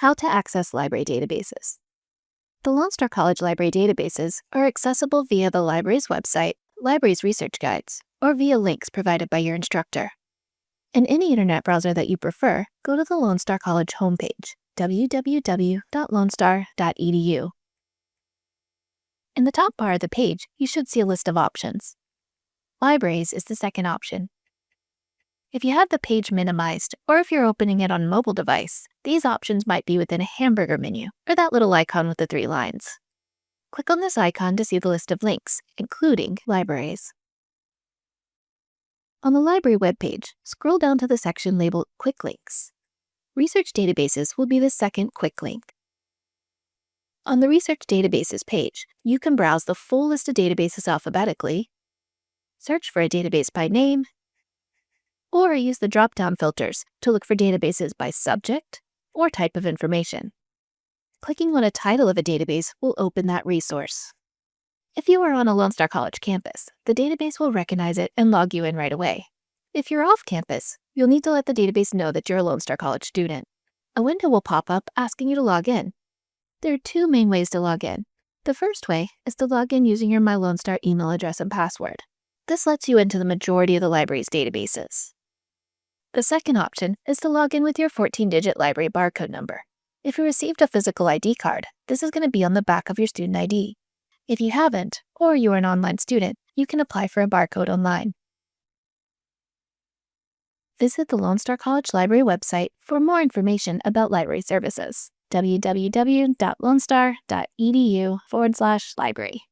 How to access library databases. The Lone Star College library databases are accessible via the library's website, library's research guides, or via links provided by your instructor. In any internet browser that you prefer, go to the Lone Star College homepage, www.lonestar.edu. In the top bar of the page, you should see a list of options. Libraries is the second option. If you have the page minimized, or if you're opening it on a mobile device, these options might be within a hamburger menu, or that little icon with the 3 lines. Click on this icon to see the list of links, including libraries. On the library webpage, scroll down to the section labeled Quick Links. Research Databases will be the second quick link. On the Research Databases page, you can browse the full list of databases alphabetically, search for a database by name, or use the drop-down filters to look for databases by subject or type of information. Clicking on a title of a database will open that resource. If you are on a Lone Star College campus, the database will recognize it and log you in right away. If you're off campus, you'll need to let the database know that you're a Lone Star College student. A window will pop up asking you to log in. There are 2 main ways to log in. The first way is to log in using your My Lone Star email address and password. This lets you into the majority of the library's databases. The second option is to log in with your 14-digit library barcode number. If you received a physical ID card, this is going to be on the back of your student ID. If you haven't, or you are an online student, you can apply for a barcode online. Visit the Lone Star College Library website for more information about library services. www.lonestar.edu/library